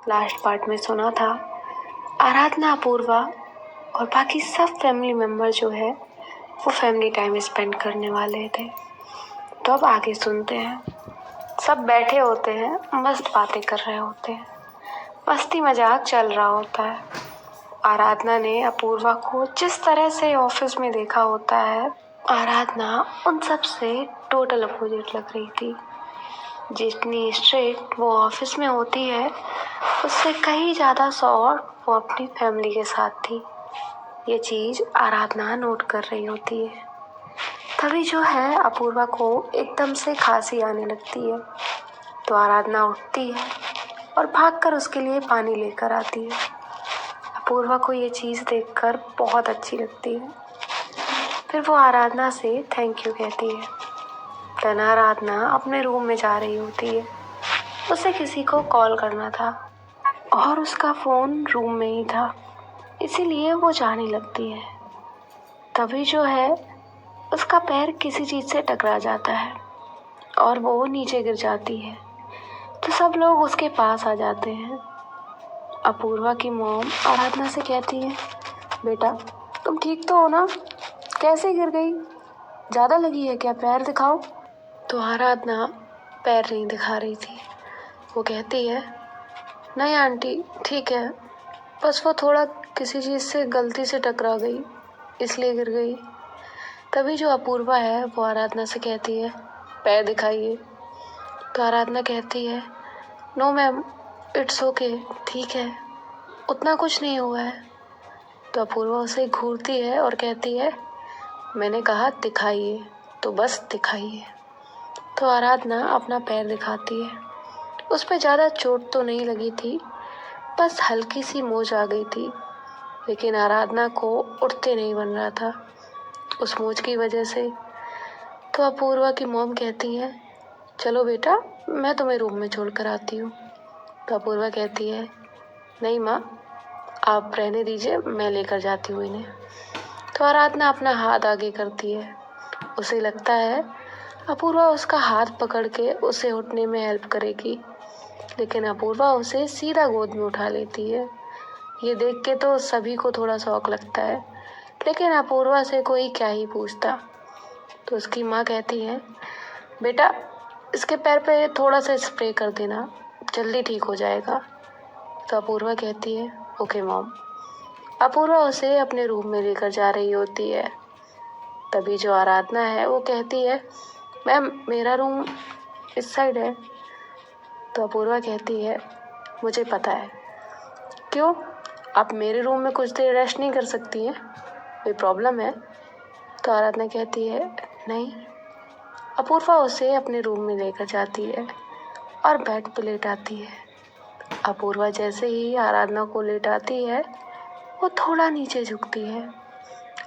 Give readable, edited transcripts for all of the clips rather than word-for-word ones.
Last part में सुना था, आराधना, अपूर्वा और बाकी सब फैमिली मेम्बर जो है वो फैमिली टाइम स्पेंड करने वाले थे। तो अब आगे सुनते हैं। सब बैठे होते हैं, मस्त बातें कर रहे होते हैं, मस्ती मजाक चल रहा होता है। आराधना ने अपूर्वा को जिस तरह से ऑफिस में देखा होता है, आराधना उन सब से टोटल अपोजिट लग रही थी। जितनी स्ट्रिक्ट वो ऑफिस में होती है, उससे कहीं ज़्यादा सॉफ्ट वो अपनी फैमिली के साथ थी। ये चीज़ आराधना नोट कर रही होती है। तभी जो है अपूर्वा को एकदम से खांसी आने लगती है। तो आराधना उठती है और भागकर उसके लिए पानी लेकर आती है। अपूर्वा को ये चीज़ देखकर बहुत अच्छी लगती है। फिर वो आराधना से थैंक यू कहती है। तन आराधना अपने रूम में जा रही होती है। उसे किसी को कॉल करना था और उसका फ़ोन रूम में ही था, इसीलिए वो जाने लगती है। तभी जो है उसका पैर किसी चीज़ से टकरा जाता है और वो नीचे गिर जाती है। तो सब लोग उसके पास आ जाते हैं। अपूर्वा की मॉम आराधना से कहती है, बेटा तुम ठीक तो हो ना? कैसे गिर गई? ज़्यादा लगी है क्या? पैर दिखाओ। तो आराधना पैर नहीं दिखा रही थी। वो कहती है, नहीं आंटी ठीक है, बस वो थोड़ा किसी चीज़ से गलती से टकरा गई, इसलिए गिर गई। तभी जो अपूर्वा है वो आराधना से कहती है, पैर दिखाइए। तो आराधना कहती है, नो मैम, इट्स ओके, ठीक है, उतना कुछ नहीं हुआ है। तो अपूर्वा उसे घूरती है और कहती है, मैंने कहा दिखाइए, तो बस दिखाइए। तो आराधना अपना पैर दिखाती है। उस पर ज़्यादा चोट तो नहीं लगी थी, बस हल्की सी मोच आ गई थी। लेकिन आराधना को उठते नहीं बन रहा था उस मोच की वजह से। तो अपूर्वा की मॉम कहती है, चलो बेटा मैं तुम्हें रूम में छोड़ कर आती हूँ। तो अपूर्वा कहती है, नहीं माँ, आप रहने दीजिए, मैं लेकर जाती हूँ इन्हें। तो आराधना अपना हाथ आगे करती है। उसे लगता है अपूर्वा उसका हाथ पकड़ के उसे उठने में हेल्प करेगी, लेकिन अपूर्वा उसे सीधा गोद में उठा लेती है। ये देख के तो सभी को थोड़ा शौक लगता है, लेकिन अपूर्वा से कोई क्या ही पूछता। तो उसकी माँ कहती है, बेटा इसके पैर पे थोड़ा सा स्प्रे कर देना, जल्दी ठीक हो जाएगा। तो अपूर्वा कहती है, ओके मॉम। अपूर्वा उसे अपने रूम में लेकर जा रही होती है। तभी जो आराधना है वो कहती है, मैम मेरा रूम इस साइड है। तो अपूर्वा कहती है, मुझे पता है। क्यों, आप मेरे रूम में कुछ देर रेस्ट नहीं कर सकती हैं? कोई प्रॉब्लम है? तो आराधना कहती है, नहीं। अपूर्वा उसे अपने रूम में लेकर जाती है और बेड पे लेटाती है। अपूर्वा जैसे ही आराधना को लेटाती है, वो थोड़ा नीचे झुकती है।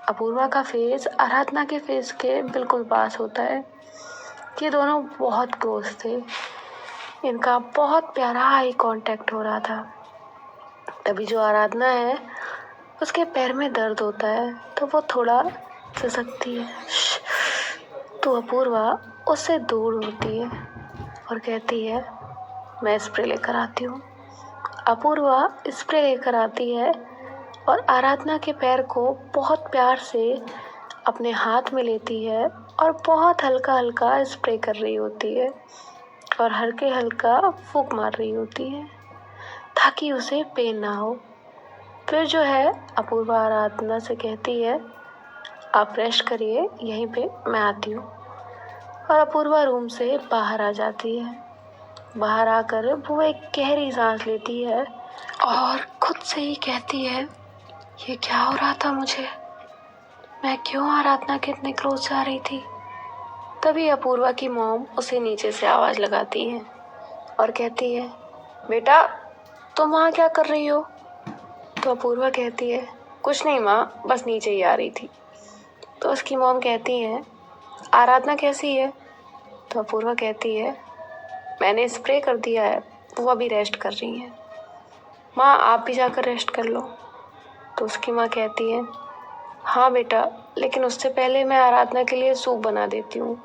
अपूर्वा का फेस आराधना के फेस के बिल्कुल पास होता है। ये दोनों बहुत क्लोज थे। इनका बहुत प्यारा आई कांटेक्ट हो रहा था। तभी जो आराधना है उसके पैर में दर्द होता है, तो वो थोड़ा सिसकती है। तो अपूर्वा उससे दूर होती है और कहती है, मैं स्प्रे लेकर आती हूँ। अपूर्वा स्प्रे लेकर आती है और आराधना के पैर को बहुत प्यार से अपने हाथ में लेती है और बहुत हल्का हल्का स्प्रे कर रही होती है और हल्के हल्का फूंक मार रही होती है ताकि उसे पेन ना हो। फिर जो है अपूर्वा आराधना से कहती है, आप रेस्ट करिए यहीं पे, मैं आती हूँ। और अपूर्वा रूम से बाहर आ जाती है। बाहर आकर वो एक गहरी सांस लेती है और खुद से ही कहती है, ये क्या हो रहा था मुझे? मैं क्यों आराधना के इतने क्लोज जा रही थी? तभी अपूर्वा की मॉम उसे नीचे से आवाज़ लगाती है और कहती है, बेटा तुम वहाँ क्या कर रही हो? तो अपूर्वा कहती है, कुछ नहीं माँ, बस नीचे ही आ रही थी। तो उसकी मॉम कहती है, आराधना कैसी है? तो अपूर्वा कहती है, मैंने स्प्रे कर दिया है, वो अभी रेस्ट कर रही है। माँ आप भी जाकर रेस्ट कर लो। तो उसकी माँ कहती है, हाँ बेटा, लेकिन उससे पहले मैं आराधना के लिए सूप बना देती हूँ।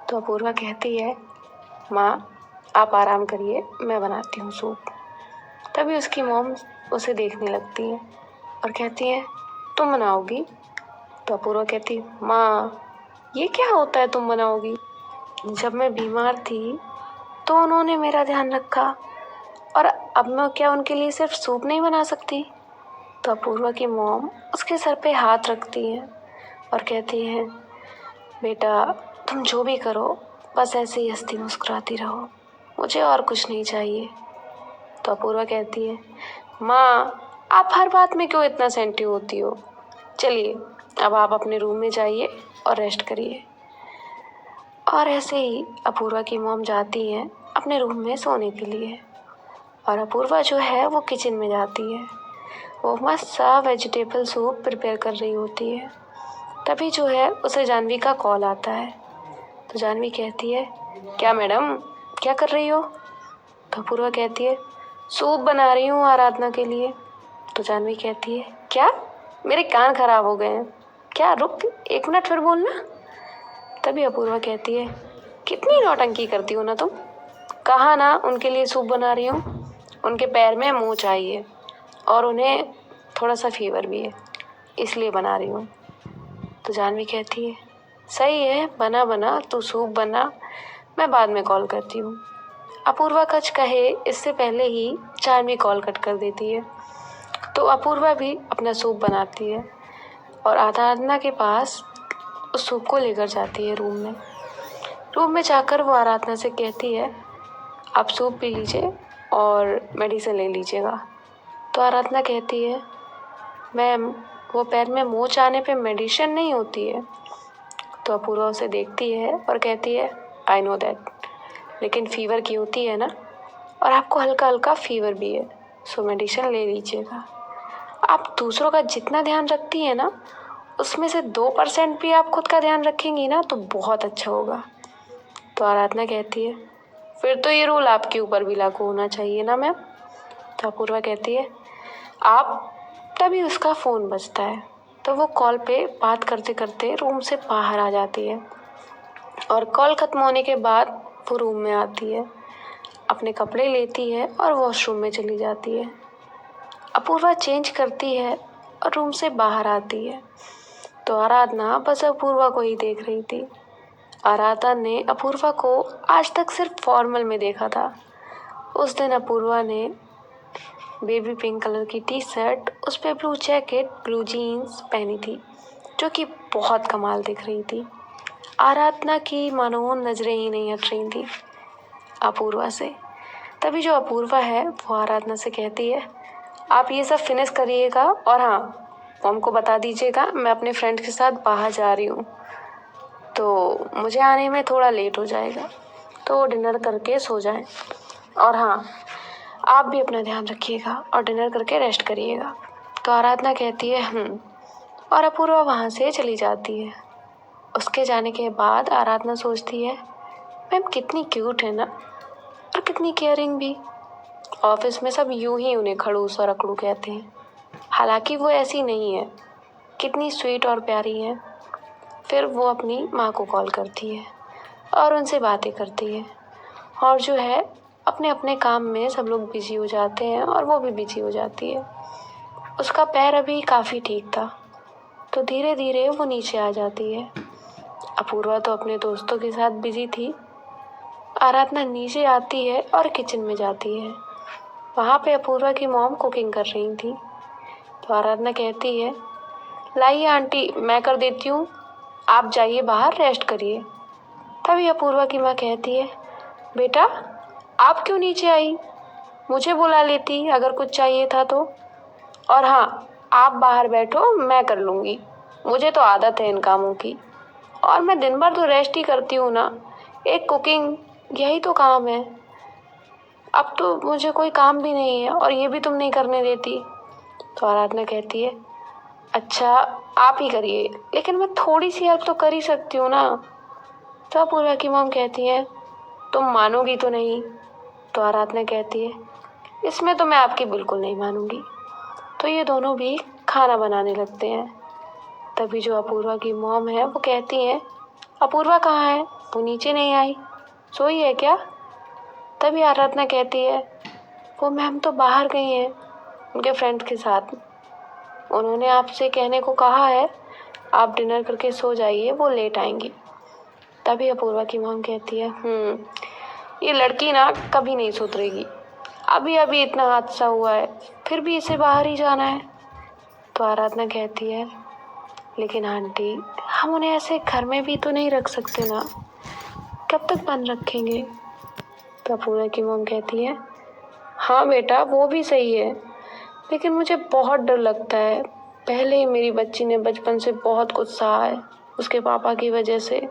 तो अपूर्वा कहती है, माँ आप आराम करिए, मैं बनाती हूँ सूप। तभी उसकी मॉम उसे देखने लगती है और कहती है, तुम बनाओगी? तो अपूर्वा कहती, माँ ये क्या होता है तुम बनाओगी? जब मैं बीमार थी तो उन्होंने मेरा ध्यान रखा, और अब मैं क्या उनके लिए सिर्फ सूप नहीं बना सकती? तो अपूर्वा की मॉम उसके सर पे हाथ रखती है और कहती है, बेटा तुम जो भी करो बस ऐसे ही हंसती मुस्कुराती रहो, मुझे और कुछ नहीं चाहिए। तो अपूर्वा कहती है, माँ आप हर बात में क्यों इतना सेंसिटिव होती हो? चलिए अब आप अपने रूम में जाइए और रेस्ट करिए। और ऐसे ही अपूर्वा की मॉम जाती हैं अपने रूम में सोने के लिए, और अपूर्वा जो है वो किचन में जाती है। वो मस्त सा वेजिटेबल सूप प्रिपेयर कर रही होती है। तभी जो है उसे जानवी का कॉल आता है। तो जानवी कहती है, क्या मैडम क्या कर रही हो? तो अपूर्वा कहती है, सूप बना रही हूँ आराधना के लिए। तो जानवी कहती है, क्या? मेरे कान खराब हो गए हैं क्या? रुक 1 मिनट फिर बोलना। तभी अपूर्वा कहती है, कितनी नौटंकी करती हो ना तुम। कहा ना उनके लिए सूप बना रही हूँ, उनके पैर में मोच आई है और उन्हें थोड़ा सा फीवर भी है, इसलिए बना रही हूँ। तो जानवी कहती है, सही है, बना बना तू सूप बना, मैं बाद में कॉल करती हूँ। अपूर्वा कुछ कहे इससे पहले ही जानवी कॉल कट कर देती है। तो अपूर्वा भी अपना सूप बनाती है और आराधना के पास उस सूप को लेकर जाती है रूम में। रूम में जाकर वो आराधना से कहती है, आप सूप पी लीजिए और मेडिसिन ले लीजिएगा। तो आराधना कहती है, मैम वो पैर में मोच आने पे मेडिसिन नहीं होती है। तो अपूर्वा उसे देखती है और कहती है, आई नो दैट, लेकिन फीवर की होती है ना, और आपको हल्का हल्का फीवर भी है, सो मेडिसिन ले लीजिएगा। आप दूसरों का जितना ध्यान रखती है ना, उसमें से 2% भी आप खुद का ध्यान रखेंगी ना तो बहुत अच्छा होगा। तो आराधना कहती है, फिर तो ये रूल आपके ऊपर भी लागू होना चाहिए ना मैम। तो अपूर्वा कहती है, आप। तभी उसका फ़ोन बजता है। तो वो कॉल पे बात करते करते रूम से बाहर आ जाती है, और कॉल ख़त्म होने के बाद वो रूम में आती है, अपने कपड़े लेती है और वॉशरूम में चली जाती है। अपूर्वा चेंज करती है और रूम से बाहर आती है। तो आराधना बस अपूर्वा को ही देख रही थी। आराधना ने अपूर्वा को आज तक सिर्फ फॉर्मल में देखा था। उस दिन अपूर्वा ने बेबी पिंक कलर की टी शर्ट, उस पर ब्लू जैकेट, ब्लू जीन्स पहनी थी, जो कि बहुत कमाल दिख रही थी। आराधना की मानो नजरें ही नहीं हट रही थी अपूर्वा से। तभी जो अपूर्वा है वो आराधना से कहती है, आप ये सब फिनिश करिएगा, और हाँ मॉम को बता दीजिएगा मैं अपने फ्रेंड के साथ बाहर जा रही हूँ, तो मुझे आने में थोड़ा लेट हो जाएगा, तो वो डिनर करके सो जाएं। और हाँ आप भी अपना ध्यान रखिएगा और डिनर करके रेस्ट करिएगा। तो आराधना कहती है और अपूर्वा वहाँ से चली जाती है। उसके जाने के बाद आराधना सोचती है, मैम कितनी क्यूट है ना, और कितनी केयरिंग भी। ऑफिस में सब यूं ही उन्हें खड़ूस और अकड़ू कहते हैं, हालांकि वो ऐसी नहीं है, कितनी स्वीट और प्यारी है। फिर वो अपनी माँ को कॉल करती है और उनसे बातें करती है, और जो है अपने अपने काम में सब लोग बिजी हो जाते हैं और वो भी बिजी हो जाती है। उसका पैर अभी काफ़ी ठीक था, तो धीरे धीरे वो नीचे आ जाती है। अपूर्वा तो अपने दोस्तों के साथ बिजी थी। आराधना नीचे आती है और किचन में जाती है। वहाँ पे अपूर्वा की मॉम कुकिंग कर रही थी। तो आराधना कहती है, लाइए आंटी मैं कर देती हूँ, आप जाइए बाहर रेस्ट करिए। तभी अपूर्वा की माँ कहती है, बेटा आप क्यों नीचे आई, मुझे बुला लेती अगर कुछ चाहिए था तो। और हाँ आप बाहर बैठो, मैं कर लूँगी, मुझे तो आदत है इन कामों की, और मैं दिन भर तो रेस्ट ही करती हूँ ना, एक कुकिंग यही तो काम है। अब तो मुझे कोई काम भी नहीं है और ये भी तुम नहीं करने देती। तो आराधना कहती है, अच्छा आप ही करिए, लेकिन मैं थोड़ी सी हेल्प तो कर ही सकती हूँ ना। तो अपूर्वा की मॉम कहती है, तुम मानोगी तो नहीं। तो आराधना कहती है, इसमें तो मैं आपकी बिल्कुल नहीं मानूंगी। तो ये दोनों भी खाना बनाने लगते हैं। तभी जो अपूर्वा की मॉम है वो कहती हैं, अपूर्वा कहाँ है, वो नीचे नहीं आई, सोई है क्या? तभी आराधना कहती है, वो मैम तो बाहर गई हैं उनके फ्रेंड के साथ। उन्होंने आपसे कहने को कहा है आप डिनर करके सो जाइए, वो लेट आएंगी। तभी अपूर्वा की मॉम कहती है ये लड़की ना कभी नहीं सुधरेगी, अभी अभी इतना हादसा हुआ है फिर भी इसे बाहर ही जाना है। तो आराधना कहती है लेकिन आंटी हम उन्हें ऐसे घर में भी तो नहीं रख सकते ना, कब तक बंद रखेंगे। तो अपूर्वा की मॉम कहती है हाँ बेटा वो भी सही है, लेकिन मुझे बहुत डर लगता है। पहले ही मेरी बच्ची ने बचपन से बहुत कुछ सहा है उसके पापा की वजह से।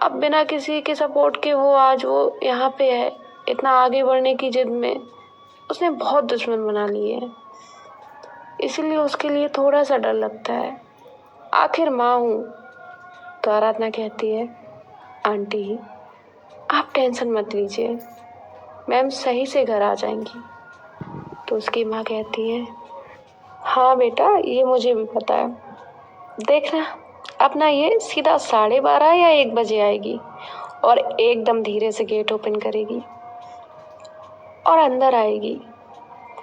अब बिना किसी के सपोर्ट के वो आज वो यहाँ पे है, इतना आगे बढ़ने की जिद में उसने बहुत दुश्मन बना लिए हैं, इसीलिए उसके लिए थोड़ा सा डर लगता है। आखिर माँ हूँ। तो आराधना कहती है आंटी आप टेंशन मत लीजिए, मैम सही से घर आ जाएंगी। तो उसकी माँ कहती है हाँ बेटा ये मुझे भी पता है, देखना अपना ये सीधा 12:30 या 1 बजे आएगी और एकदम धीरे से गेट ओपन करेगी और अंदर आएगी,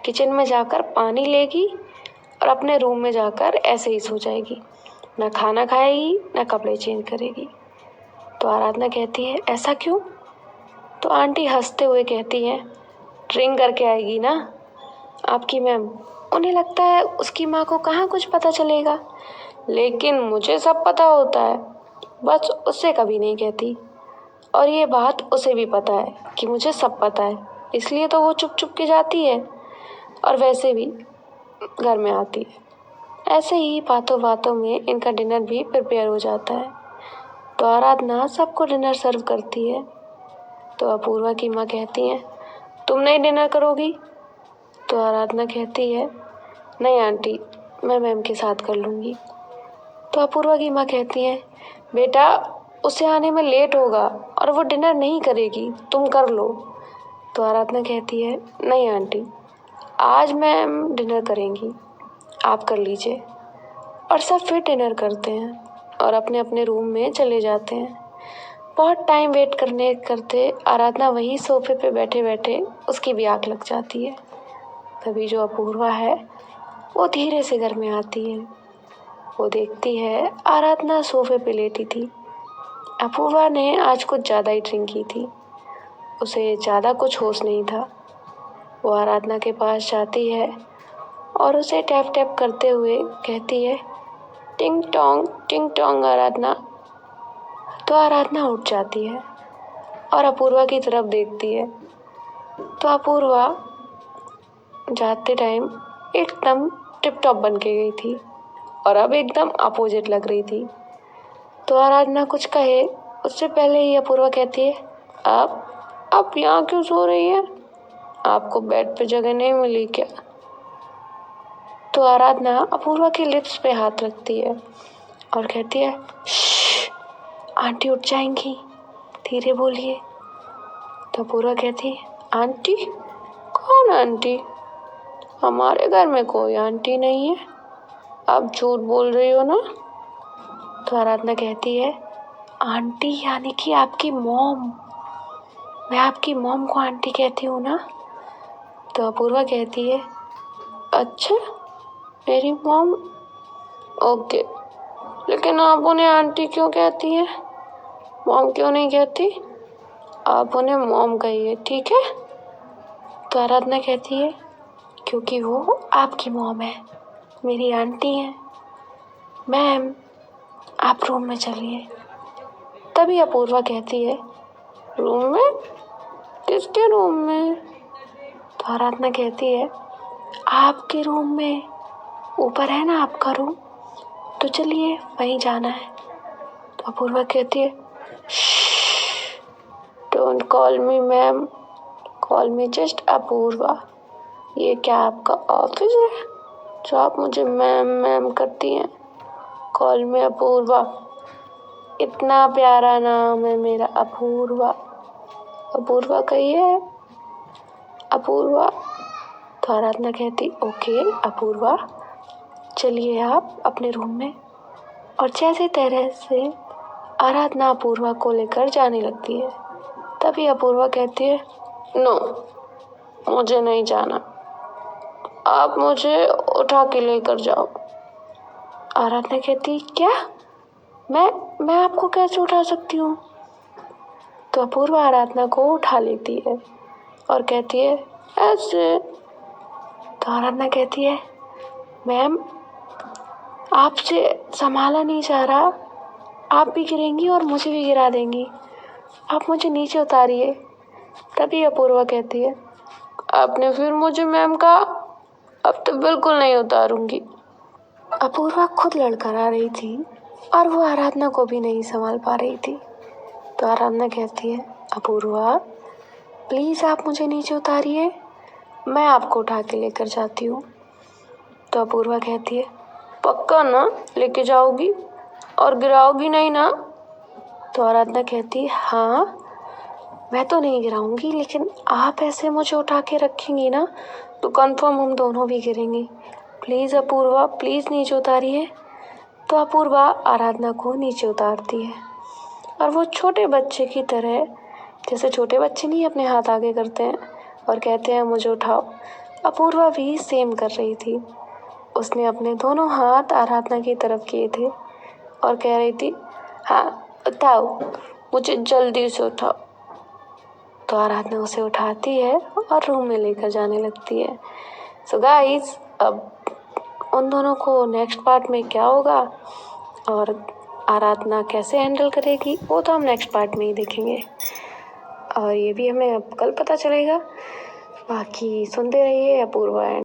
किचन में जाकर पानी लेगी और अपने रूम में जाकर ऐसे ही सो जाएगी, ना खाना खाएगी ना कपड़े चेंज करेगी। तो आराधना कहती है ऐसा क्यों। तो आंटी हंसते हुए कहती है ड्रिंक करके आएगी ना आपकी मैम, उन्हें लगता है उसकी माँ को कहाँ कुछ पता चलेगा, लेकिन मुझे सब पता होता है, बस उससे कभी नहीं कहती। और ये बात उसे भी पता है कि मुझे सब पता है, इसलिए तो वो चुप चुप के जाती है और वैसे भी घर में आती है। ऐसे ही बातों बातों में इनका डिनर भी प्रिपेयर हो जाता है। तो आराधना सबको डिनर सर्व करती है। तो अपूर्वा की माँ कहती है तुम नहीं डिनर करोगी। तो आराधना कहती है नहीं आंटी मैं मैम के साथ कर लूँगी। तो अपूर्वा की माँ कहती है बेटा उसे आने में लेट होगा और वो डिनर नहीं करेगी, तुम कर लो। तो आराधना कहती है नहीं आंटी आज मैम डिनर करेंगी, आप कर लीजिए। और सब फिर डिनर करते हैं और अपने अपने रूम में चले जाते हैं। बहुत टाइम वेट करने करते आराधना वही सोफे पे बैठे बैठे उसकी भी आँख लग जाती है। तभी जो अपूर्वा है वो धीरे से घर में आती है। वो देखती है आराधना सोफे पे लेटी थी। अपूर्वा ने आज कुछ ज़्यादा ही ड्रिंक की थी, उसे ज़्यादा कुछ होश नहीं था। वो आराधना के पास जाती है और उसे टैप टैप करते हुए कहती है टिंग टोंग आराधना। तो आराधना उठ जाती है और अपूर्वा की तरफ देखती है। तो अपूर्वा जाते टाइम एकदम टिप टॉप बन के गई थी और अब एकदम अपोजिट लग रही थी। तो आराधना कुछ कहे उससे पहले ही अपूर्वा कहती है आप यहाँ क्यों सो रही है, आपको बेड पे जगह नहीं मिली क्या। तो आराधना अपूर्वा के लिप्स पे हाथ रखती है और कहती है आंटी उठ जाएंगी, धीरे बोलिए। तो अपूर्वा कहती है आंटी कौन आंटी, हमारे घर में कोई आंटी नहीं है, आप झूठ बोल रही हो ना। तो आराधना कहती है आंटी यानी कि आपकी मॉम, मैं आपकी मॉम को आंटी कहती हूँ ना। तो अपूर्वा कहती है अच्छा मेरी मॉम, ओके, लेकिन आप उन्हें आंटी क्यों कहती हैं, मॉम क्यों नहीं कहती, आप उन्हें मॉम कहिए ठीक है। तो आराधना कहती है क्योंकि वो आपकी मॉम है, मेरी आंटी है। मैम आप रूम में चलिए। तभी अपूर्वा कहती है रूम में, किसके रूम में। तो आराधना कहती है आपके रूम में, ऊपर है ना आपका रूम, तो चलिए वहीं जाना है। तो अपूर्वा कहती है don't call me ma'am, call me just Apoorva. ये क्या आपका ऑफिस है जो आप मुझे मैम मैम करती हैं, कॉल मी अपूर्वा, इतना प्यारा नाम है मेरा अपूर्वा, अपूर्वा कहिए अपूर्वा। तो आराधना कहती ओके अपूर्वा, चलिए आप अपने रूम में। और जैसे तरह से आराधना अपूर्वा को लेकर जाने लगती है। तभी अपूर्वा कहती है नो मुझे नहीं जाना, आप मुझे उठा के लेकर जाओ। आराधना कहती, क्या? मैं आपको कैसे उठा सकती हूँ? तो अपूर्वा आराधना को उठा लेती है और कहती है, ऐसे। तो आराधना कहती है, मैम आपसे संभाला नहीं जा रहा, आप भी गिरेंगी और मुझे भी गिरा देंगी, आप मुझे नीचे उतारिए। तभी अपूर्वा कहती है, आपने फिर मुझे मैम कहा, अब तो बिल्कुल नहीं उतारूंगी। अपूर्वा खुद लड़खड़ा रही थी और वो आराधना को भी नहीं संभाल पा रही थी। तो आराधना कहती है, अपूर्वा प्लीज़ आप मुझे नीचे उतारिए, मैं आपको उठा के लेकर जाती हूँ। तो अपूर्वा कहती है, पक्का ना लेके जाओगी और गिराओगी नहीं ना? तो आराधना कहती है, हाँ मैं तो नहीं गिराऊंगी, लेकिन आप ऐसे मुझे उठा के रखेंगी ना तो कंफर्म हम दोनों भी गिरेंगे। प्लीज़ अपूर्वा, प्लीज़ नीचे उतारिए। तो अपूर्वा आराधना को नीचे उतारती है और वो छोटे बच्चे की तरह, जैसे छोटे बच्चे नहीं अपने हाथ आगे करते हैं और कहते हैं मुझे उठाओ, अपूर्वा भी सेम कर रही थी। उसने अपने दोनों हाथ आराधना की तरफ किए थे और कह रही थी, हाँ उठाओ, मुझे जल्दी से उठाओ। तो आराधना उसे उठाती है और रूम में लेकर जाने लगती है। सो गाइस, अब उन दोनों को नेक्स्ट पार्ट में क्या होगा और आराधना कैसे हैंडल करेगी वो तो हम नेक्स्ट पार्ट में ही देखेंगे, और ये भी हमें अब कल पता चलेगा। बाकी सुनते रहिए अपूर्वा एंड